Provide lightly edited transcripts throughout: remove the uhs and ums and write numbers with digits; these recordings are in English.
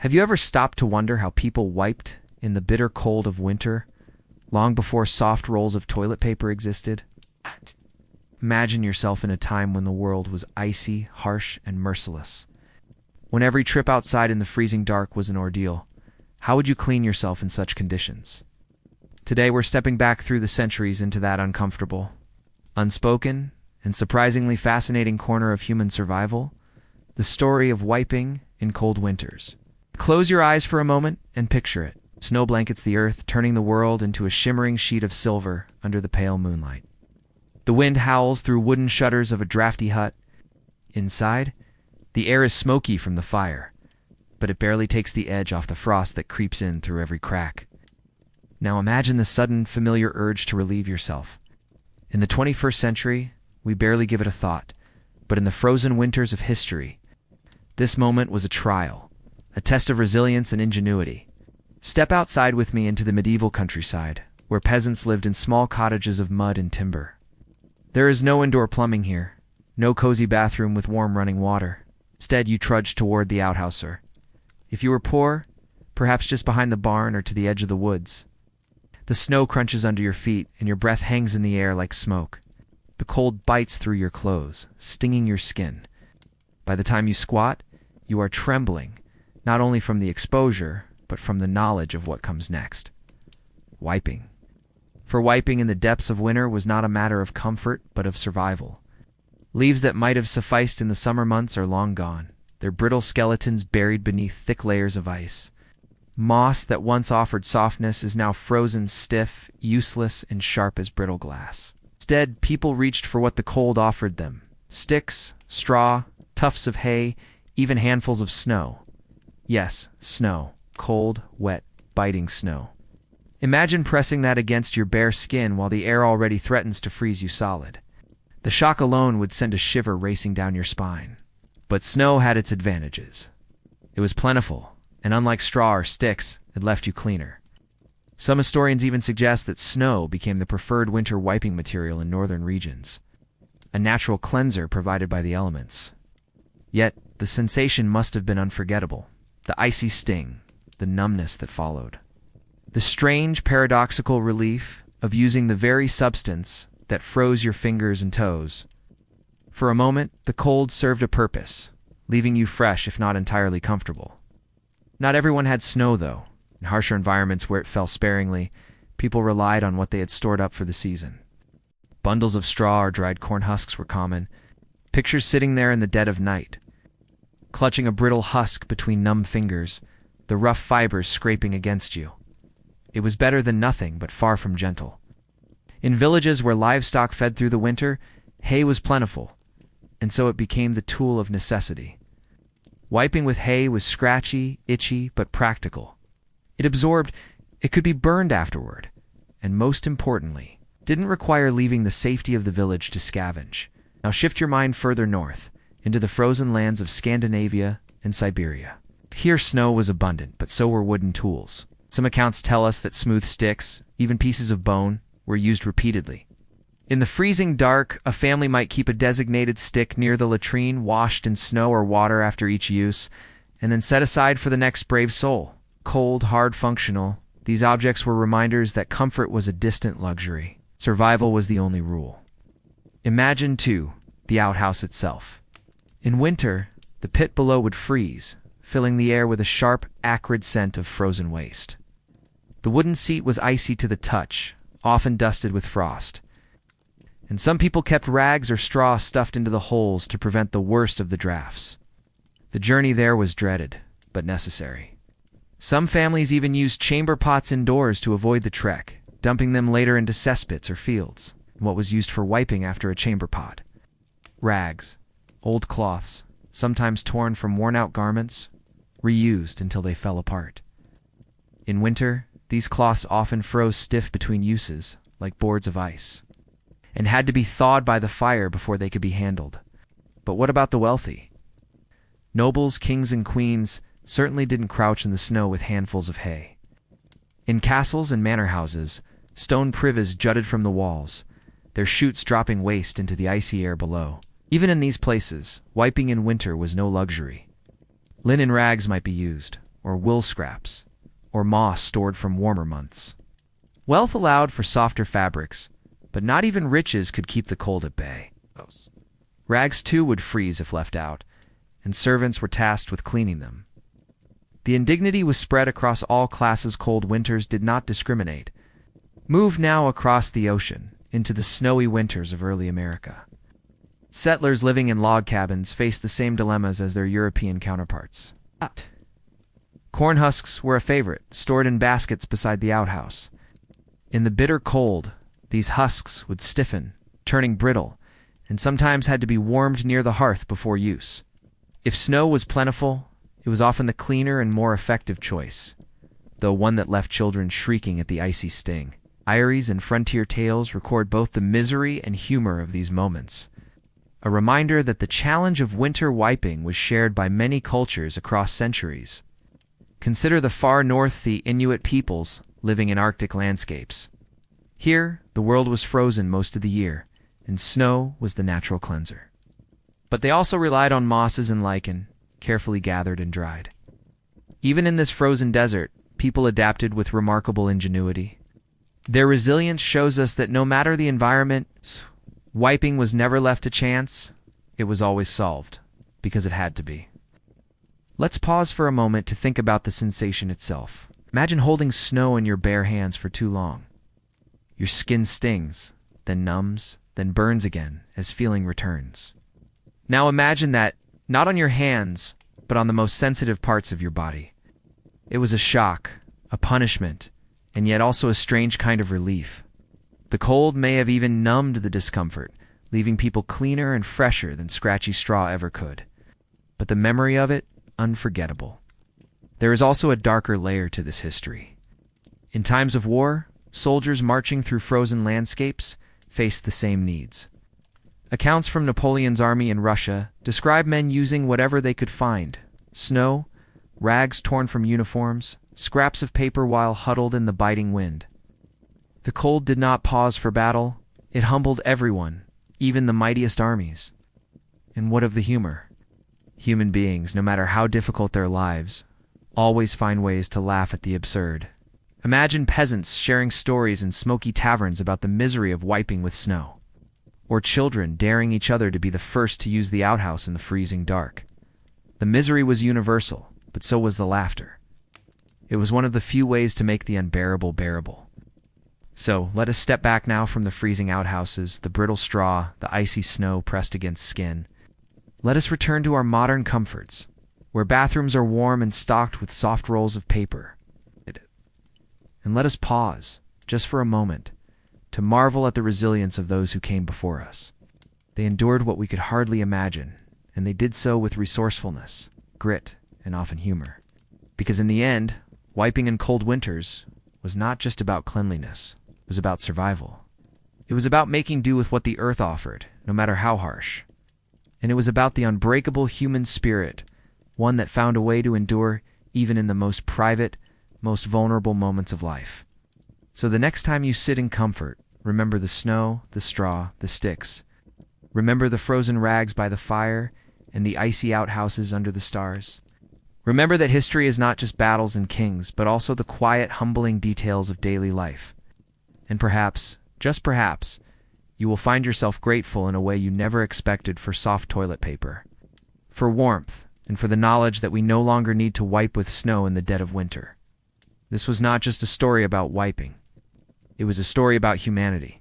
Have you ever stopped to wonder how people wiped in the bitter cold of winter, long before soft rolls of toilet paper existed? Imagine yourself in a time when the world was icy, harsh, and merciless. When every trip outside in the freezing dark was an ordeal, how would you clean yourself in such conditions? Today we're stepping back through the centuries into that uncomfortable, unspoken, and surprisingly fascinating corner of human survival, the story of wiping in cold winters. Close your eyes for a moment and picture it. Snow blankets the earth, turning the world into a shimmering sheet of silver under the pale moonlight. The wind howls through wooden shutters of a drafty hut. Inside, the air is smoky from the fire, but it barely takes the edge off the frost that creeps in through every crack. Now imagine the sudden, familiar urge to relieve yourself. In the 21st century, we barely give it a thought, but in the frozen winters of history, this moment was a trial, a test of resilience and ingenuity. Step outside with me into the medieval countryside, where peasants lived in small cottages of mud and timber. There is no indoor plumbing here, no cozy bathroom with warm running water. Instead, you trudge toward the outhouse, or, if you were poor, perhaps just behind the barn or to the edge of the woods. The snow crunches under your feet, and your breath hangs in the air like smoke. The cold bites through your clothes, stinging your skin. By the time you squat, you are trembling, not only from the exposure, but from the knowledge of what comes next. Wiping. For wiping in the depths of winter was not a matter of comfort, but of survival. Leaves that might have sufficed in the summer months are long gone, their brittle skeletons buried beneath thick layers of ice. Moss that once offered softness is now frozen stiff, useless, and sharp as brittle glass. Instead, people reached for what the cold offered them: sticks, straw, tufts of hay, even handfuls of snow. Yes, snow. Cold, wet, biting snow. Imagine pressing that against your bare skin while the air already threatens to freeze you solid. The shock alone would send a shiver racing down your spine. But snow had its advantages. It was plentiful, and unlike straw or sticks, it left you cleaner. Some historians even suggest that snow became the preferred winter wiping material in northern regions, a natural cleanser provided by the elements. Yet, the sensation must have been unforgettable. The icy sting, the numbness that followed. The strange, paradoxical relief of using the very substance that froze your fingers and toes. For a moment, the cold served a purpose, leaving you fresh if not entirely comfortable. Not everyone had snow, though. In harsher environments where it fell sparingly, people relied on what they had stored up for the season. Bundles of straw or dried corn husks were common, pictures sitting there in the dead of night, clutching a brittle husk between numb fingers, the rough fibers scraping against you. It was better than nothing, but far from gentle. In villages where livestock fed through the winter, hay was plentiful, and so it became the tool of necessity. Wiping with hay was scratchy, itchy, but practical. It absorbed, it could be burned afterward, and most importantly, didn't require leaving the safety of the village to scavenge. Now shift your mind further north, into the frozen lands of Scandinavia and Siberia. Here snow was abundant, but so were wooden tools. Some accounts tell us that smooth sticks, even pieces of bone, were used repeatedly. In the freezing dark, a family might keep a designated stick near the latrine, washed in snow or water after each use, and then set aside for the next brave soul. Cold, hard, functional, these objects were reminders that comfort was a distant luxury. Survival was the only rule. Imagine, too, the outhouse itself. In winter, the pit below would freeze, filling the air with a sharp, acrid scent of frozen waste. The wooden seat was icy to the touch, often dusted with frost. And some people kept rags or straw stuffed into the holes to prevent the worst of the drafts. The journey there was dreaded, but necessary. Some families even used chamber pots indoors to avoid the trek, dumping them later into cesspits or fields. What was used for wiping after a chamber pot? Rags, old cloths, sometimes torn from worn-out garments, reused until they fell apart. In winter, these cloths often froze stiff between uses, like boards of ice, and had to be thawed by the fire before they could be handled. But what about the wealthy? Nobles, kings, and queens certainly didn't crouch in the snow with handfuls of hay. In castles and manor houses, stone privies jutted from the walls, their chutes dropping waste into the icy air below. Even in these places, wiping in winter was no luxury. Linen rags might be used, or wool scraps, or moss stored from warmer months. Wealth allowed for softer fabrics, but not even riches could keep the cold at bay. Rags too would freeze if left out, and servants were tasked with cleaning them. The indignity was spread across all classes. Cold winters did not discriminate. Move now across the ocean into the snowy winters of early America. Settlers living in log cabins faced the same dilemmas as their European counterparts. Corn husks were a favorite, stored in baskets beside the outhouse. In the bitter cold, these husks would stiffen, turning brittle, and sometimes had to be warmed near the hearth before use. If snow was plentiful, it was often the cleaner and more effective choice, though one that left children shrieking at the icy sting. Diaries and frontier tales record both the misery and humor of these moments, a reminder that the challenge of winter wiping was shared by many cultures across centuries. Consider the far north, the Inuit peoples living in Arctic landscapes. Here, the world was frozen most of the year, and snow was the natural cleanser. But they also relied on mosses and lichen, carefully gathered and dried. Even in this frozen desert, people adapted with remarkable ingenuity. Their resilience shows us that no matter the environment, wiping was never left to chance. It was always solved, because it had to be. Let's pause for a moment to think about the sensation itself. Imagine holding snow in your bare hands for too long. Your skin stings, then numbs, then burns again as feeling returns. Now imagine that, not on your hands, but on the most sensitive parts of your body. It was a shock, a punishment, and yet also a strange kind of relief. The cold may have even numbed the discomfort, leaving people cleaner and fresher than scratchy straw ever could. But the memory of it, unforgettable. There is also a darker layer to this history. In times of war, soldiers marching through frozen landscapes faced the same needs. Accounts from Napoleon's army in Russia describe men using whatever they could find: snow, rags torn from uniforms, scraps of paper while huddled in the biting wind. The cold did not pause for battle. It humbled everyone, even the mightiest armies. And what of the humor? Human beings, no matter how difficult their lives, always find ways to laugh at the absurd. Imagine peasants sharing stories in smoky taverns about the misery of wiping with snow, or children daring each other to be the first to use the outhouse in the freezing dark. The misery was universal, but so was the laughter. It was one of the few ways to make the unbearable bearable. So, let us step back now from the freezing outhouses, the brittle straw, the icy snow pressed against skin. Let us return to our modern comforts, where bathrooms are warm and stocked with soft rolls of paper. And let us pause, just for a moment, to marvel at the resilience of those who came before us. They endured what we could hardly imagine, and they did so with resourcefulness, grit, and often humor. Because in the end, wiping in cold winters was not just about cleanliness. It was about survival. It was about making do with what the earth offered, no matter how harsh. And it was about the unbreakable human spirit, one that found a way to endure even in the most private, most vulnerable moments of life. So the next time you sit in comfort, remember the snow, the straw, the sticks. Remember the frozen rags by the fire and the icy outhouses under the stars. Remember that history is not just battles and kings, but also the quiet, humbling details of daily life. And perhaps, just perhaps, you will find yourself grateful in a way you never expected for soft toilet paper, for warmth, and for the knowledge that we no longer need to wipe with snow in the dead of winter. This was not just a story about wiping. It was a story about humanity.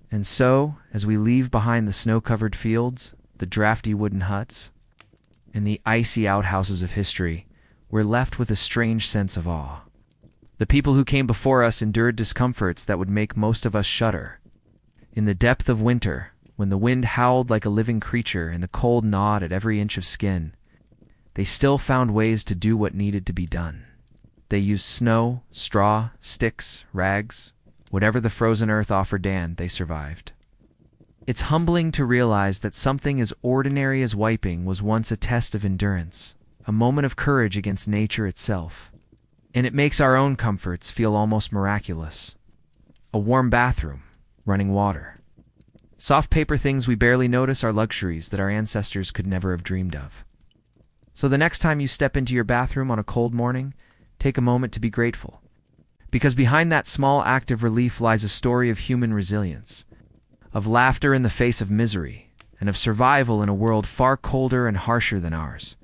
And so, as we leave behind the snow-covered fields, the drafty wooden huts, and the icy outhouses of history, we're left with a strange sense of awe. The people who came before us endured discomforts that would make most of us shudder. In the depth of winter, when the wind howled like a living creature and the cold gnawed at every inch of skin, they still found ways to do what needed to be done. They used snow, straw, sticks, rags, whatever the frozen earth offered, and they survived. It's humbling to realize that something as ordinary as wiping was once a test of endurance, a moment of courage against nature itself. And it makes our own comforts feel almost miraculous. A warm bathroom, running water. Soft paper things we barely notice are luxuries that our ancestors could never have dreamed of. So the next time you step into your bathroom on a cold morning, take a moment to be grateful. Because behind that small act of relief lies a story of human resilience, of laughter in the face of misery, and of survival in a world far colder and harsher than ours.